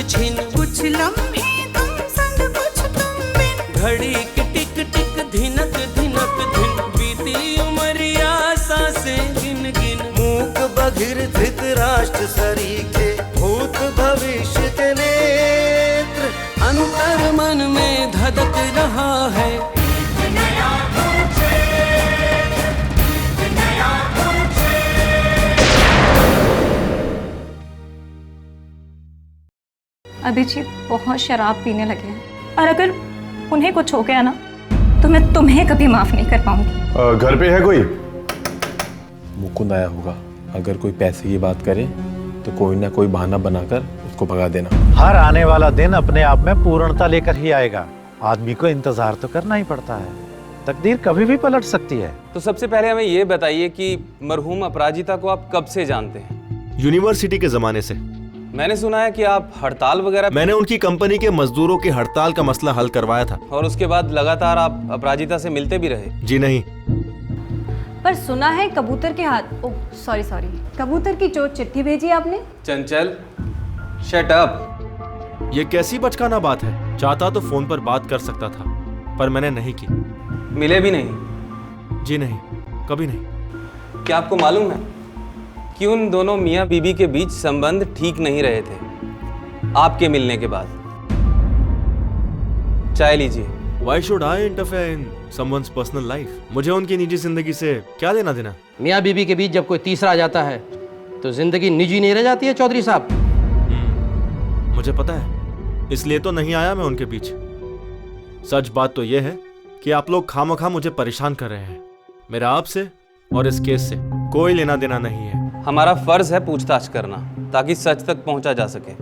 छिन, कुछ लम्हे तुम संग कुछ तुम बिन, घड़ी की टिक टिक धिनक धिनक धिन, बीती उमरिया सांसें गिन गिन। मूक बधिर धृतराष्ट्र सरीखे, भूत भविष्य के नेत्र, अंतर मन में धधक रहा है। अभिजीत बहुत शराब पीने लगे हैं और अगर उन्हें कुछ हो गया ना तो मैं तुम्हें कभी माफ नहीं कर पाऊंगी। घर पे है कोई? मुकुंद आया होगा। अगर कोई पैसे की बात करे तो कोई ना कोई बहाना बनाकर उसको भगा देना। हर आने वाला दिन अपने आप में पूर्णता लेकर ही आएगा। आदमी को इंतजार तो करना ही पड़ता है। तकदीर कभी भी पलट सकती है। तो सबसे पहले हमें ये बताइए कि मरहूम अपराजिता को आप कब से जानते हैं? यूनिवर्सिटी के जमाने से। मैंने सुना है कि आप हड़ताल वगैरह। मैंने उनकी कंपनी के मजदूरों की हड़ताल का मसला हल करवाया था। और उसके बाद लगातार आप अपराजिता से मिलते भी रहे? जी नहीं। पर सुना है कबूतर के हाथ, ओह सॉरी कबूतर की जो चिट्ठी भेजी आपने। चंचल शट अप। ये कैसी बचकाना बात है? चाहता तो फोन पर बात कर सकता था, पर मैंने नहीं की। मिले भी नहीं? जी नहीं, कभी नहीं। क्या आपको मालूम है कि उन दोनों मियाँ बीबी के बीच संबंध ठीक नहीं रहे थे आपके मिलने के बाद? चाय लीजिए। Why should I interfere in someone's personal life? मुझे उनकी निजी जिंदगी से क्या लेना देना? मियाँ बीबी के बीच जब कोई तीसरा आ जाता है तो जिंदगी निजी नहीं रह जाती है चौधरी साहब। मुझे पता है, इसलिए तो नहीं आया मैं उनके बीच। सच बात तो यह है कि आप लोग खामखा मुझे परेशान कर रहे हैं। मेरा आपसे और इस केस से कोई लेना देना नहीं है। हमारा फर्ज है पूछताछ करना ताकि सच तक पहुंचा जा सके।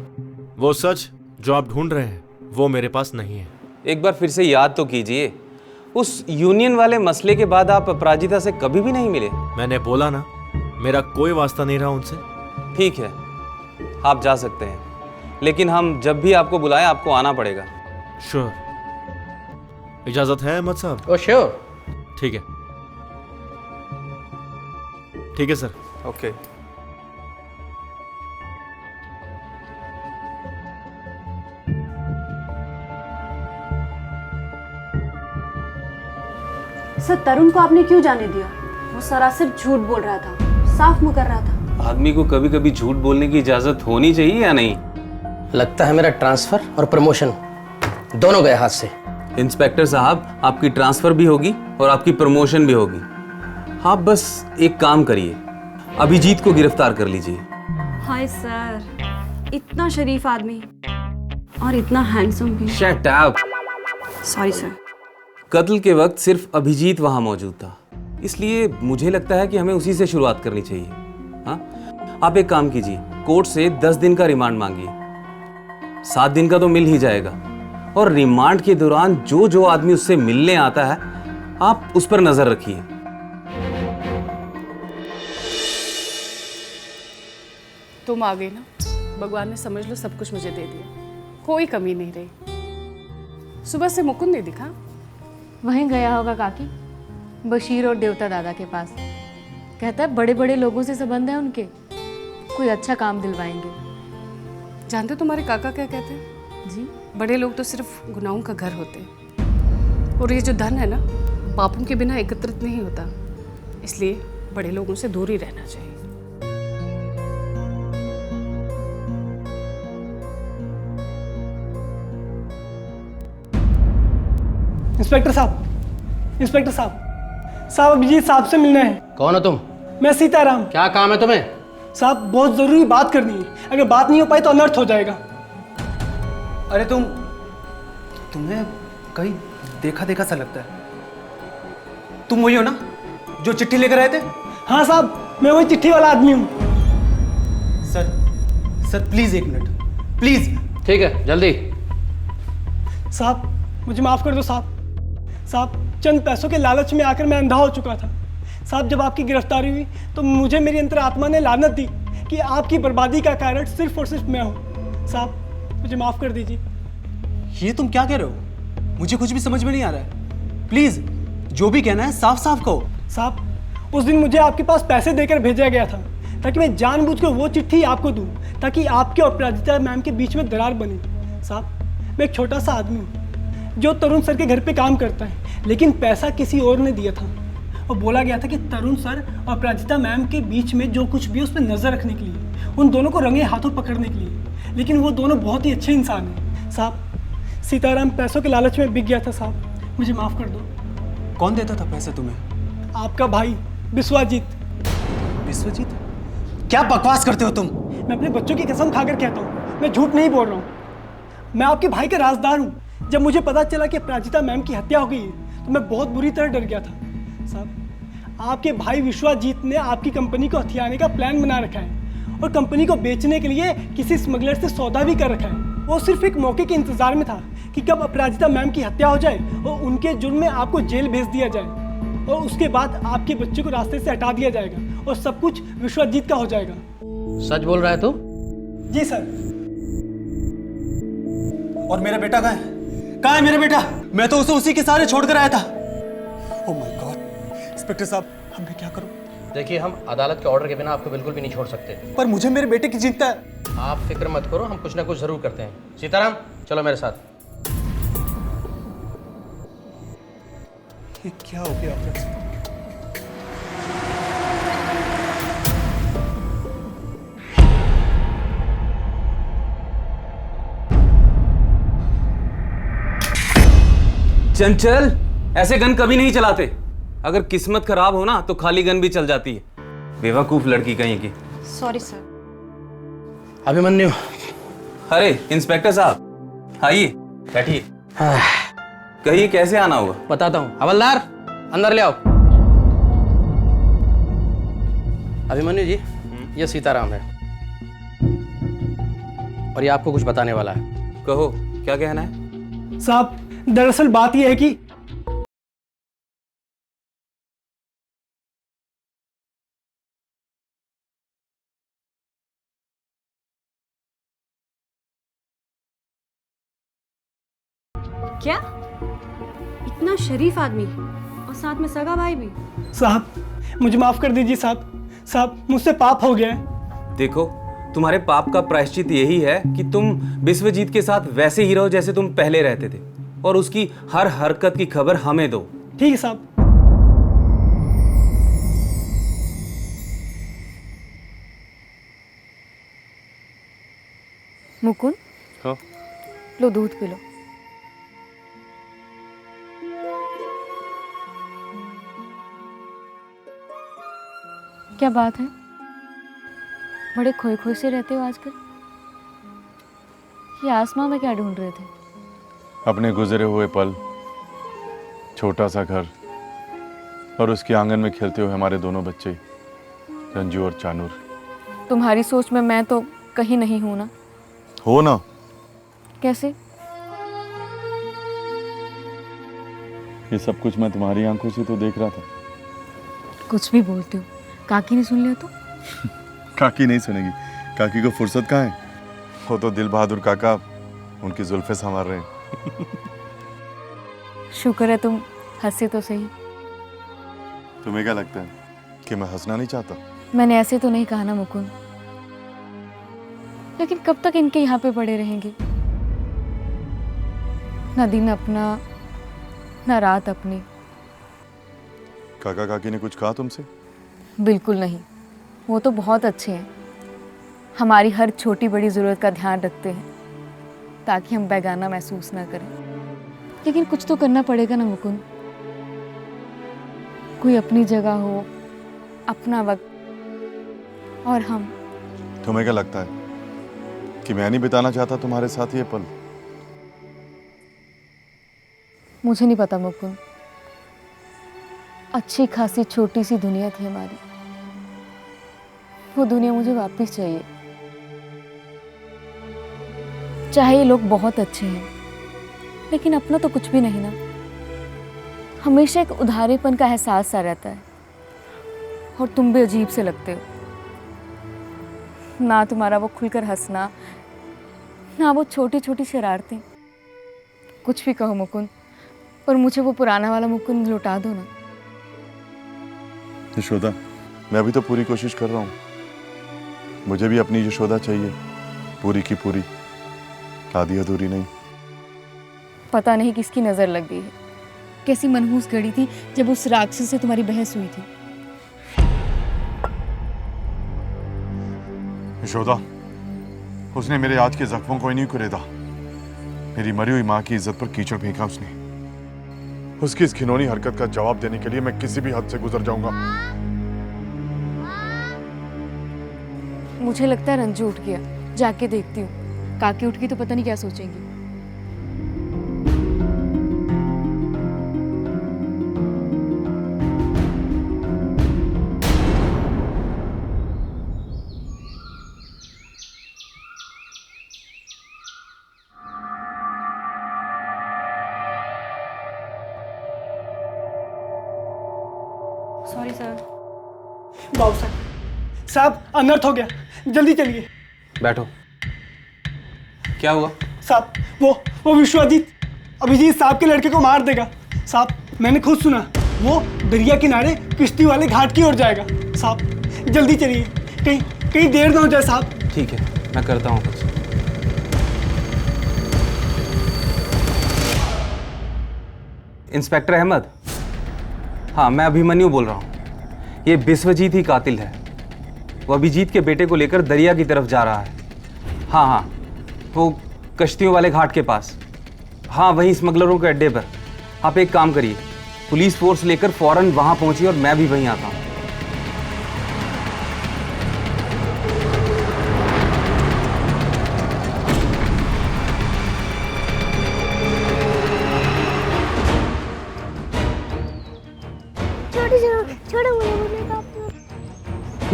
वो सच जो आप ढूंढ रहे हैं वो मेरे पास नहीं है। एक बार फिर से याद तो कीजिए, उस यूनियन वाले मसले के बाद आप अपराजिता से कभी भी नहीं मिले। मैंने बोला ना, मेरा कोई वास्ता नहीं रहा उनसे। ठीक है, आप जा सकते हैं, लेकिन हम जब भी आपको बुलाएं आपको आना पड़ेगा। श्योर। इजाजत है अहमद साहब? ओ श्योर। ठीक है, ठीक है सर। ओके। सर तरुण को आपने क्यों जाने दिया? वो सरासर झूठ बोल रहा था, साफ मुकर रहा था। आदमी को कभी कभी झूठ बोलने की इजाजत होनी चाहिए या नहीं? लगता है मेरा ट्रांसफर और प्रमोशन दोनों गए हाथ से। इंस्पेक्टर साहब, आपकी ट्रांसफर भी होगी और आपकी प्रमोशन भी होगी। आप बस एक काम करिए, अभिजीत को गिरफ्तार कर लीजिए। हाय सर, इतना शरीफ आदमी और इतना हैंडसम भी। Shut up. Sorry sir. कत्ल के वक्त सिर्फ अभिजीत वहां मौजूद था, इसलिए मुझे लगता है कि हमें उसी से शुरुआत करनी चाहिए। हाँ, आप एक काम कीजिए, कोर्ट से 10 दिन का रिमांड मांगिए। 7 दिन का तो मिल ही जाएगा, और रिमांड के दौरान जो जो आदमी उससे मिलने आता है आप उस पर नजर रखिए। तुम आ गई ना, भगवान ने समझ लो सब कुछ मुझे दे दिया, कोई कमी नहीं रही। सुबह से मुकुंद नहीं दिखा। वहीं गया होगा काकी, बशीर और देवता दादा के पास। कहता है बड़े बड़े लोगों से संबंध है उनके, कोई अच्छा काम दिलवाएंगे। जानते हो तुम्हारे काका क्या कहते हैं? जी? बड़े लोग तो सिर्फ गुनाहों का घर होते हैं, और ये जो धन है ना, पापों के बिना एकत्रित नहीं होता, इसलिए बड़े लोगों से दूर ही रहना चाहिए। इंस्पेक्टर साहब, इंस्पेक्टर साहब, अभिजीत साहब से मिलना है। कौन हो तुम? मैं सीताराम। क्या काम है तुम्हें? साहब बहुत जरूरी बात करनी है, अगर बात नहीं हो पाई तो अनर्थ हो जाएगा। अरे तुम्हें कहीं देखा देखा सा लगता है। तुम वही हो ना जो चिट्ठी लेकर आए थे? हाँ साहब, मैं वही चिट्ठी वाला आदमी हूँ। सर प्लीज एक मिनट, प्लीज। ठीक है, जल्दी। साहब मुझे माफ कर दो साहब। साहब चंद पैसों के लालच में आकर मैं अंधा हो चुका था। साहब जब आपकी गिरफ्तारी हुई तो मुझे मेरी अंतरात्मा ने लानत दी कि आपकी बर्बादी का कारण सिर्फ और सिर्फ मैं हूँ। साहब मुझे माफ कर दीजिए। ये तुम क्या कह रहे हो? मुझे कुछ भी समझ में नहीं आ रहा है। प्लीज जो भी कहना है साफ साफ कहो। साहब उस दिन मुझे आपके पास पैसे देकर भेजा गया था, ताकि मैं जानबूझकर वो चिट्ठी आपको दूं ताकि आपके और अपराजिता मैम के बीच में दरार बने। साहब, मैं एक छोटा सा आदमी हूँ जो तरुण सर के घर पे काम करता है, लेकिन पैसा किसी और ने दिया था और बोला गया था कि तरुण सर और अपराजिता मैम के बीच में जो कुछ भी उस पर नज़र रखने के लिए, उन दोनों को रंगे हाथों पकड़ने के लिए। लेकिन वो दोनों बहुत ही अच्छे इंसान हैं। साहब, सीताराम पैसों के लालच में बिक गया था। साहब, मुझे माफ़ कर दो। कौन देता था पैसे तुम्हें? आपका भाई विश्वजीत। विश्वजीत? क्या बकवास करते हो तुम? मैं अपने बच्चों की कसम खाकर कहता हूँ, मैं झूठ नहीं बोल रहा हूँ। मैं आपके भाई का राजदार हूँ। जब मुझे पता चला कि अपराजिता मैम की हत्या हो गई है तो मैं बहुत बुरी तरह डर गया था। साहब, आपके भाई विश्वजीत ने आपकी कंपनी को हथियाने का प्लान बना रखा है और कंपनी को बेचने के लिए किसी स्मगलर से सौदा भी कर रखा है। वो सिर्फ एक मौके के इंतजार में था कि कब अपराजिता मैम की हत्या हो जाए और उनके जुर्म में आपको जेल भेज दिया जाए और उसके बाद आपके बच्चे को रास्ते से हटा दिया जाएगा और सब कुछ विश्वजीत का हो जाएगा। सच बोल रहा है तू? जी सर। और मेरा बेटा कहाँ है? कहाँ है मेरा बेटा? मैं तो उसे उसी के सहारे छोड़कर आया था। Oh my God. इंस्पेक्टर साहब, अब मैं क्या करूं? देखिए, हम अदालत के ऑर्डर के बिना आपको बिल्कुल भी नहीं छोड़ सकते। पर मुझे मेरे बेटे की चिंता है। आप फिक्र मत करो, हम कुछ ना कुछ जरूर करते हैं। सीताराम, चलो मेरे साथ। ये क्या हो गया ऑफिस? चंचल, ऐसे गन कभी नहीं चलाते। अगर किस्मत खराब हो ना तो खाली गन भी चल जाती है। बेवकूफ लड़की कहीं की। Sorry sir. अभिमन्यु। अरे इंस्पेक्टर साहब, आइए बैठिए। कहिए कैसे आना होगा? बताता हूँ। हवलदार, अंदर ले आओ। अभिमन्यु जी, ये सीताराम है और ये आपको कुछ बताने वाला है। कहो, क्या कहना है? साहब, दरअसल बात यह है कि क्या? इतना शरीफ आदमी और साथ में सगा भाई भी? साहब, मुझे माफ कर दीजिए साहब। साहब, मुझसे पाप हो गया है। देखो, तुम्हारे पाप का प्रायश्चित यही है कि तुम विश्वजीत के साथ वैसे ही रहो जैसे तुम पहले रहते थे और उसकी हर हरकत की खबर हमें दो। ठीक है साहब। मुकुंद, हाँ? लो दूध पी लो। क्या बात है? बड़े खोए खोए से रहते हो आजकल। ये आसमां में क्या ढूंढ रहे थे? अपने गुजरे हुए पल, छोटा सा घर और उसके आंगन में खेलते हुए हमारे दोनों बच्चे, रंजू और चानूर। तुम्हारी सोच में मैं तो कहीं नहीं हूं ना। हो ना? कैसे? ये सब कुछ मैं तुम्हारी आंखों से तो देख रहा था। कुछ भी बोलते हो। काकी ने सुन लिया तो? काकी नहीं सुनेगी। काकी को फुर्सत कहाँ है? वो तो दिल बहादुर काका उनकी जुल्फे संवार रहे हैं। शुक्र है तुम हंसे तो सही। तुम्हें क्या लगता है कि मैं हंसना नहीं चाहता? मैंने ऐसे तो नहीं कहा ना मुकुंद, लेकिन कब तक इनके यहाँ पे पड़े रहेंगे? ना दिन अपना, ना रात अपनी। काका काकी ने कुछ कहा तुमसे? बिल्कुल नहीं, वो तो बहुत अच्छे हैं। हमारी हर छोटी बड़ी ज़रूरत का ध्यान रखते हैं ताकि हम बेगाना महसूस ना करें। लेकिन कुछ तो करना पड़ेगा ना मुकुंद। कोई अपनी जगह हो, अपना वक्त, और हम। तुम्हें क्या लगता है कि मैं नहीं बिताना चाहता तुम्हारे साथ ये पल? मुझे नहीं पता मुकुंद। अच्छी खासी छोटी सी दुनिया थी हमारी। वो दुनिया मुझे वापस चाहिए। चाहे ये लोग बहुत अच्छे हैं, लेकिन अपना तो कुछ भी नहीं ना। हमेशा एक उधारेपन का एहसास सा रहता है और तुम भी अजीब से लगते हो। ना तुम्हारा वो खुलकर हंसना, ना वो छोटी छोटी शरारतें। कुछ भी कहो मुकुंद, पर मुझे वो पुराना वाला मुकुंद लौटा दो ना। यशोदा, मैं भी तो पूरी कोशिश कर रहा हूँ मुझे भी अपनी यशोदा चाहिए, पूरी की पूरी, आधी अधूरी नहीं। पता नहीं किसकी नजर लग गई है, कैसी मनहूस घड़ी थी जब उस राक्षस से तुम्हारी बहस हुई थी। यशोदा, उसने मेरे आज के जख्मों को ही नहीं कुरेदा, मेरी मरी हुई माँ की इज्जत पर कीचड़ फेंका उसने। उसकी इस घिनौनी हरकत का जवाब देने के लिए मैं किसी भी हद से गुजर जाऊंगा। मुझे लगता है रंजू उठ गया, जाके देखती हूँ। काकी उठ गई तो पता नहीं क्या सोचेंगी। Sorry sir. बाबू साहब, अनर्थ हो गया, जल्दी चलिए। बैठो। क्या हुआ? साहब, वो विश्वजीत अभिजीत साहब के लड़के को मार देगा। साहब, मैंने खुद सुना, वो दरिया किनारे किश्ती वाले घाट की ओर जाएगा। साहब जल्दी चलिए, कहीं देर ना हो जाए। साहब ठीक है, मैं करता हूँ कुछ। इंस्पेक्टर अहमद, हाँ मैं अभिमन्यु बोल रहा हूँ। ये विश्वजीत ही कातिल है। वो अभिजीत के बेटे को लेकर दरिया की तरफ जा रहा है। हाँ, वो कश्तियों वाले घाट के पास, हाँ वहीं स्मगलरों के अड्डे पर। आप एक काम करिए, पुलिस फोर्स लेकर फौरन वहाँ पहुँचिए और मैं भी वहीं आता हूँ।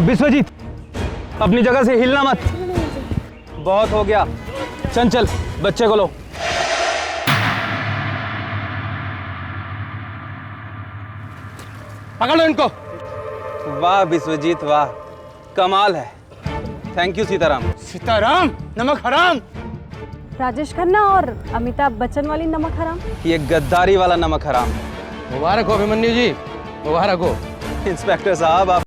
विश्वजीत, अपनी जगह से हिलना मत। बहुत हो गया, चंचल बच्चे को लो। पकड़ लो इनको। वाह विश्वजीत वाह, कमाल है। Thank you Sitaram. सीताराम नमक हराम। राजेश खन्ना और अमिताभ बच्चन वाली नमक हराम। ये गद्दारी वाला नमक हराम। मुबारक हो अभिमन्यु जी, मुबारक हो। इंस्पेक्टर साहब आप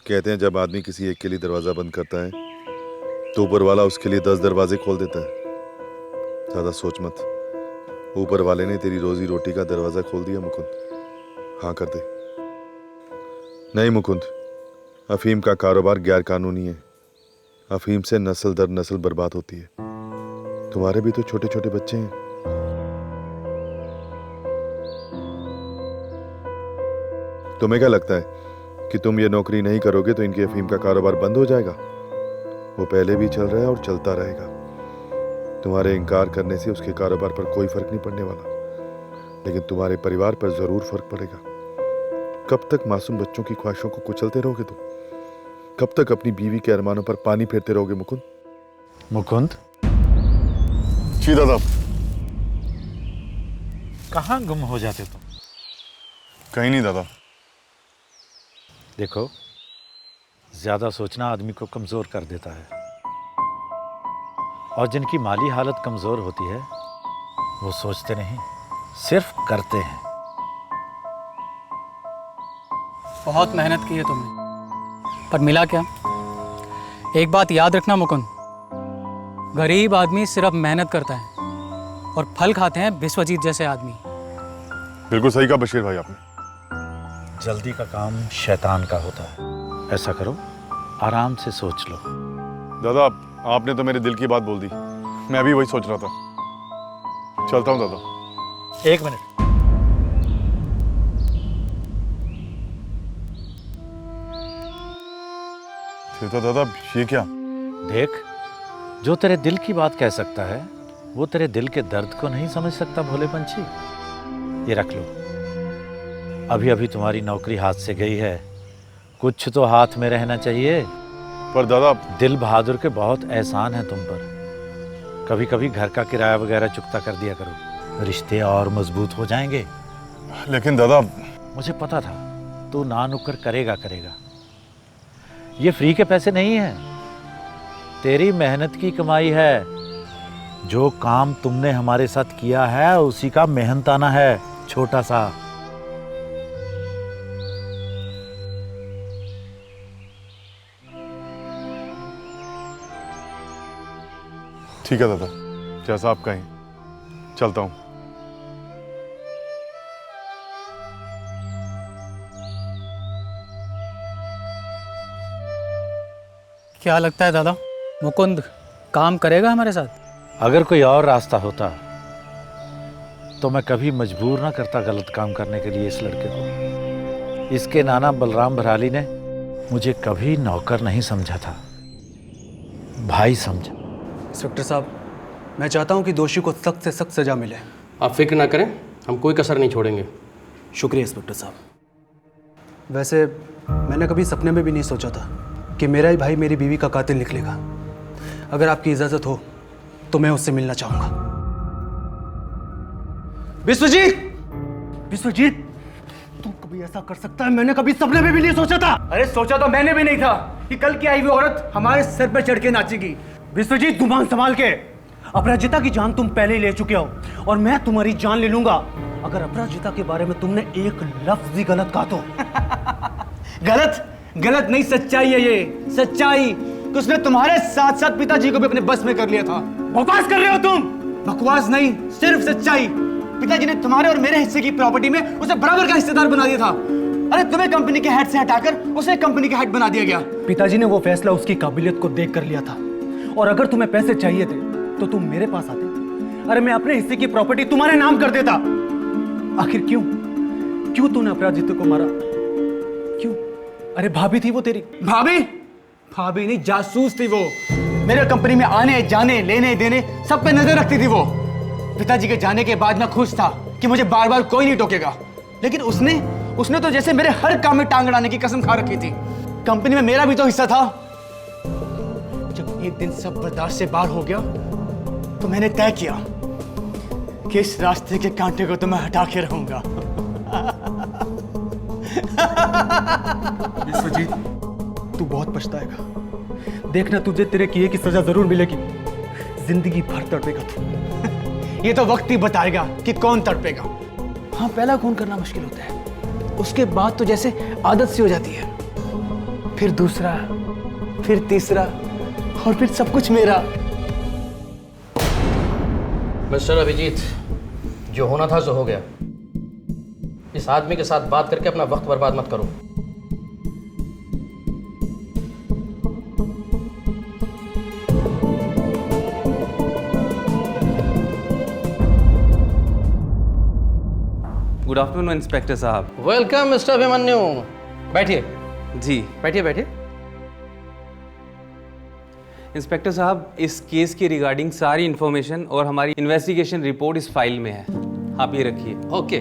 कहते हैं जब आदमी किसी एक के लिए दरवाजा बंद करता है तो ऊपर वाला उसके लिए 10 दरवाजे खोल देता है। ज्यादा सोच मत, ऊपर वाले ने तेरी रोजी रोटी का दरवाजा खोल दिया मुकुंद। हाँ कर दे। नहीं मुकुंद, अफीम का कारोबार गैर कानूनी है। अफीम से नस्ल दर नस्ल बर्बाद होती है। तुम्हारे भी तो छोटे छोटे बच्चे हैं। तुम्हें क्या लगता है कि तुम ये नौकरी नहीं करोगे तो इनके अफीम का कारोबार बंद हो जाएगा? वो पहले भी चल रहा है और चलता रहेगा। तुम्हारे इनकार करने से उसके कारोबार पर कोई फर्क नहीं पड़ने वाला, लेकिन तुम्हारे परिवार पर जरूर फर्क पड़ेगा। कब तक मासूम बच्चों की ख्वाहिशों को कुचलते रहोगे तुम? कब तक अपनी बीवी के अरमानों पर पानी फेरते रहोगे मुकुंद? मुकुंद जी दादा। कहाँ गुम हो जाते तुम? कहीं नहीं दादा। देखो, ज्यादा सोचना आदमी को कमजोर कर देता है, और जिनकी माली हालत कमजोर होती है वो सोचते नहीं, सिर्फ करते हैं। बहुत मेहनत की है तुमने, पर मिला क्या? एक बात याद रखना मुकुंद, गरीब आदमी सिर्फ मेहनत करता है और फल खाते हैं विश्वजीत जैसे आदमी। बिल्कुल सही कहा बशीर भाई आपने। जल्दी का काम शैतान का होता है। ऐसा करो, आराम से सोच लो। दादा आपने तो मेरे दिल की बात बोल दी, मैं अभी वही सोच रहा था। चलता हूँ दादा। एक मिनट। तो दादा ये क्या? देख, जो तेरे दिल की बात कह सकता है वो तेरे दिल के दर्द को नहीं समझ सकता भोले पंछी। ये रख लो। अभी अभी तुम्हारी नौकरी हाथ से गई है, कुछ तो हाथ में रहना चाहिए। पर दादा, दिल बहादुर के बहुत एहसान है तुम पर। कभी कभी घर का किराया वगैरह चुकता कर दिया करो, रिश्ते और मजबूत हो जाएंगे। लेकिन दादा, मुझे पता था तू ना नुक्कर करेगा करेगा। ये फ्री के पैसे नहीं हैं, तेरी मेहनत की कमाई है। जो काम तुमने हमारे साथ किया है उसी का मेहनताना है, छोटा सा। ठीक है दादा, जैसा आप कहें, चलता हूं। क्या लगता है दादा, मुकुंद काम करेगा हमारे साथ? अगर कोई और रास्ता होता तो मैं कभी मजबूर ना करता गलत काम करने के लिए इस लड़के को। इसके नाना बलराम भराली ने मुझे कभी नौकर नहीं समझा था, भाई समझा। इंस्पेक्टर साहब, मैं चाहता हूं कि दोषी को सख्त से सख्त सजा मिले। आप फिक्र ना करें, हम कोई कसर नहीं छोड़ेंगे। शुक्रिया इंस्पेक्टर साहब। वैसे मैंने कभी सपने में भी नहीं सोचा था कि मेरा ही भाई मेरी बीवी का कातिल निकलेगा। अगर आपकी इजाज़त हो तो मैं उससे मिलना चाहूँगा। विश्वजीत! विश्वजीत, तू कभी ऐसा कर सकता है? मैंने कभी सपने में भी नहीं सोचा था। अरे सोचा तो मैंने भी नहीं था कि कल की आई हुई औरत हमारे सर पर चढ़ के नाचेगी। विश्वजीत, जुबान संभाल के। अपराजिता की जान तुम पहले ही ले चुके हो और मैं तुम्हारी जान ले लूंगा अगर अपराजिता के बारे में तुमने एक लफ्ज भी गलत कहा तो। गलत गलत नहीं, सच्चाई है ये, सच्चाई कि उसने तुम्हारे साथ साथ पिताजी को भी अपने बस में कर लिया था। बकवास कर रहे हो तुम। बकवास नहीं, सिर्फ सच्चाई। पिताजी ने तुम्हारे और मेरे हिस्से की प्रॉपर्टी में उसे बराबर का हिस्सेदार बना दिया था। अरे तुम्हें कंपनी के हेड से हटाकर उसे कंपनी का हेड बना दिया गया। पिताजी ने वो फैसला उसकी काबिलियत को देख कर लिया था। और अगर तुम्हें पैसे चाहिए थे तो तुम मेरे पास आते। अरे मैं अपने हिस्से की प्रॉपर्टी तुम्हारे नाम कर देता। आखिर क्यों तूने अपराजिता को मारा? क्यों? अरे भाभी थी वो तेरी। भाभी नहीं, जासूस थी वो। मेरे कंपनी में आने जाने लेने देने सब पे नजर रखती थी वो। पिताजी के जाने के बाद मैं खुश था कि मुझे बार बार कोई नहीं टोकेगा, लेकिन उसने तो जैसे मेरे हर काम में टांग अड़ाने की कसम खा रखी थी। कंपनी में मेरा भी तो हिस्सा था। जब एक दिन सब बर्दाश्त से बाहर हो गया तो मैंने तय किया कि इस रास्ते के कांटे को तो मैं हटा के रहूंगा। विश्वजीत, तू बहुत पछताएगा। देखना, तुझे तेरे किए की सजा जरूर मिलेगी। जिंदगी भर तड़पेगा तू। ये तो वक्त ही बताएगा कि कौन तड़पेगा। हाँ, पहला खून करना मुश्किल होता है, उसके बाद तो जैसे आदत सी हो जाती है, फिर दूसरा, फिर तीसरा और फिर सब कुछ मेरा। मिस्टर अभिजीत, जो होना था सो हो गया। इस आदमी के साथ बात करके अपना वक्त बर्बाद मत करो। गुड आफ्टरनून इंस्पेक्टर साहब। Welcome mister Abhimanyu. बैठिए। जी बैठिए बैठिए। इंस्पेक्टर साहब, इस केस की रिगार्डिंग सारी इन्फॉर्मेशन और हमारी इन्वेस्टिगेशन रिपोर्ट इस फाइल में है, आप ये रखिए। ओके।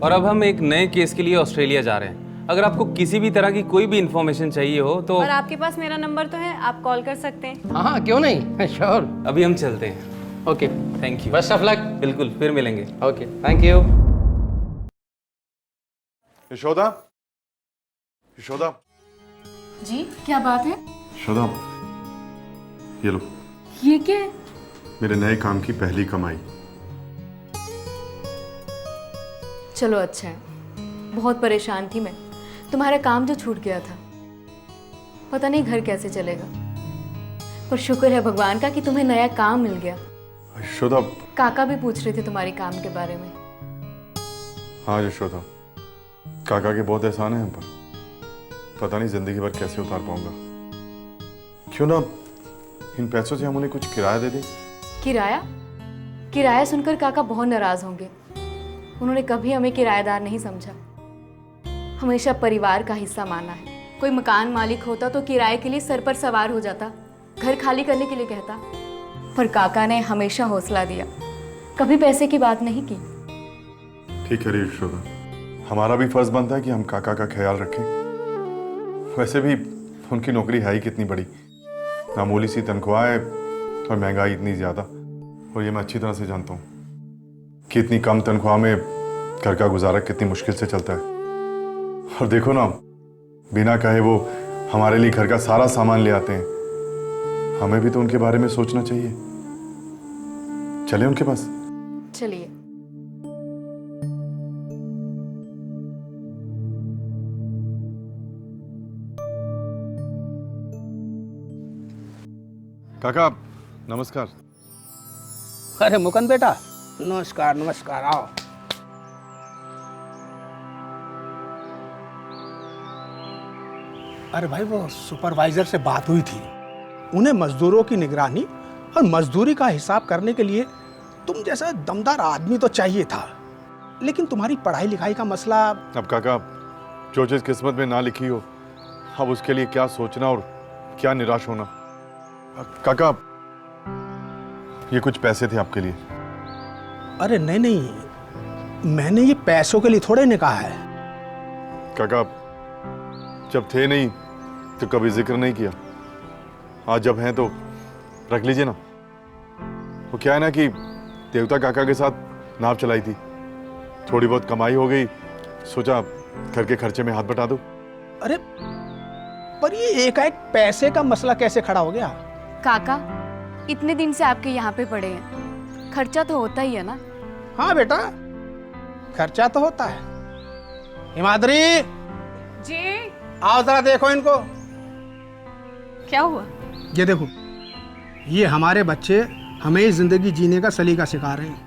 और अब हम एक नए केस के लिए ऑस्ट्रेलिया जा रहे हैं। अगर आपको किसी भी तरह की कोई भी इन्फॉर्मेशन चाहिए हो तो। और आपके पास मेरा नंबर तो है, आप कॉल कर सकते हैं। हाँ, क्यों नहीं, श्योर। अभी हम चलते हैं। Okay, thank you. Best of luck. बिल्कुल, फिर मिलेंगे। Okay, thank you. Yashoda, Yashoda. जी, क्या बात है? यशोदा, ये लो, ये क्या है? मेरे नए काम की पहली कमाई। चलो अच्छा है, बहुत परेशान थी मैं। तुम्हारा काम जो छूट गया था, पता नहीं घर कैसे चलेगा, पर शुक्र है भगवान का कि तुम्हें नया काम मिल गया। यशोदा, काका भी पूछ रहे थे तुम्हारे काम के बारे में। हाँ यशोदा, काका के बहुत एहसान है हम पर। पता नहीं जिंदगी भर कैसे उतार पाऊंगा। क्यों ना इन पैसों से हम उन्हें कुछ किराया दे दें। किराया? किराया सुनकर काका बहुत नाराज होंगे। उन्होंने कभी हमें किराएदार नहीं समझा, हमेशा परिवार का हिस्सा माना है। कोई मकान मालिक होता तो किराए के लिए सर पर सवार हो जाता, घर खाली करने के लिए कहता, पर काका ने हमेशा हौसला दिया, कभी पैसे की बात नहीं की। ठीक है यशोदा, हमारा भी फर्ज बनता है कि हम काका का ख्याल रखें। वैसे भी उनकी नौकरी है ही कितनी बड़ी, मामूली सी तनख्वाह है और महंगाई इतनी ज़्यादा। और ये मैं अच्छी तरह से जानता हूँ कि इतनी कम तनख्वाह में घर का गुजारा कितनी मुश्किल से चलता है। और देखो ना, बिना कहे वो हमारे लिए घर का सारा सामान ले आते हैं। हमें भी तो उनके बारे में सोचना चाहिए। चले उनके पास। चलिए। काका नमस्कार। अरे मुकुंद बेटा, नमस्कार नमस्कार, आओ। अरे भाई, वो सुपरवाइजर से बात हुई थी। उन्हें मजदूरों की निगरानी और मजदूरी का हिसाब करने के लिए तुम जैसा दमदार आदमी तो चाहिए था, लेकिन तुम्हारी पढ़ाई लिखाई का मसला। अब काका, जो चीज किस्मत में ना लिखी हो, अब उसके लिए क्या सोचना और क्या निराश होना। काका, ये कुछ पैसे थे आपके लिए। अरे नहीं नहीं, मैंने ये पैसों के लिए थोड़े ने कहा है। काका, जब थे नहीं तो कभी जिक्र नहीं किया, आज जब हैं तो रख लीजिए ना। वो क्या है ना कि देवता काका के साथ नाव चलाई थी, थोड़ी बहुत कमाई हो गई, सोचा घर के खर्चे में हाथ बटा दो। अरे पर ये एकाएक पैसे का मसला कैसे खड़ा हो गया? काका, इतने दिन से आपके यहाँ पे पड़े हैं, खर्चा तो होता ही है ना। हाँ बेटा, खर्चा तो होता है। हिमाद्री जी, आओ जरा देखो इनको। क्या हुआ? ये देखो, ये हमारे बच्चे हमें जिंदगी जीने का सलीका सिखा रहे हैं,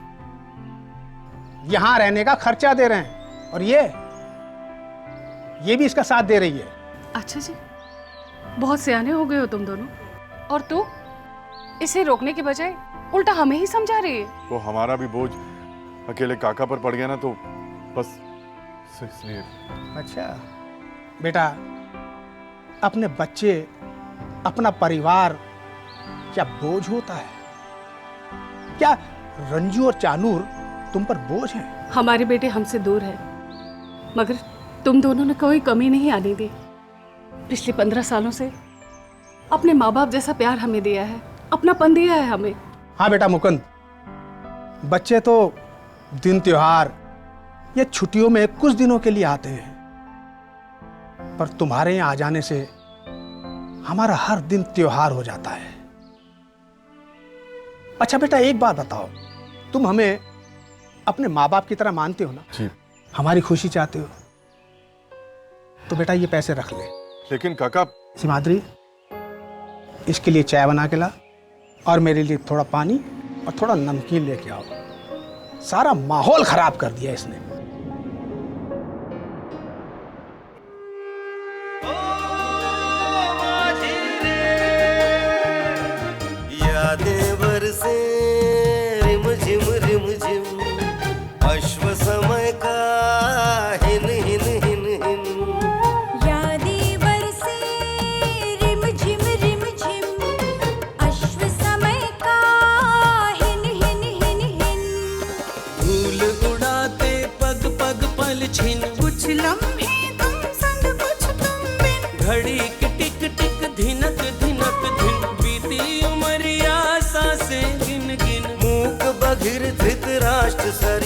यहाँ रहने का खर्चा दे रहे हैं, और ये भी इसका साथ दे रही है। अच्छा जी, बहुत सियाने हो गए हो तुम दोनों। और तू इसे रोकने के बजाय उल्टा हमें ही समझा रही है। वो हमारा भी बोझ अकेले काका पर पड़ गया ना, तो बस इसलिए। अच्छा बेटा, अपने बच्चे, अपना परिवार क्या बोझ होता है? क्या रंजू और चानूर तुम पर बोझ हैं? हमारे बेटे हमसे दूर है, मगर तुम दोनों ने कोई कमी नहीं आने दी। पिछले 15 सालों से अपने माँ बाप जैसा प्यार हमें दिया है, अपनापन दिया है हमें। हाँ बेटा मुकुंद, बच्चे तो दिन त्योहार या छुट्टियों में कुछ दिनों के लिए आते हैं, पर तुम्हारे यहाँ आ जाने से हमारा हर दिन त्योहार हो जाता है। अच्छा बेटा, एक बात बताओ, तुम हमें अपने माँ बाप की तरह मानते हो ना? जी। हमारी खुशी चाहते हो तो बेटा ये पैसे रख ले। लेकिन काका। सिमाद्री, इसके लिए चाय बना के ला, और मेरे लिए थोड़ा पानी और थोड़ा नमकीन लेके आओ। सारा माहौल खराब कर दिया इसने। यादें बरसे रिम झिम अश्व समय का हिन हिन हिन हिन। यादें बरसे रिम झिम अश्व समय का हिन हिन हिन हिन। धूल उड़ाते पग पग पल छिन, कुछ लम्हे तुम संग कुछ तुम बिन। घड़ी की टिक टिक धिनक धिनक धिन, बीती उमरिया सांसें गिन गिन। मूक बधिर धृतराष्ट्र सर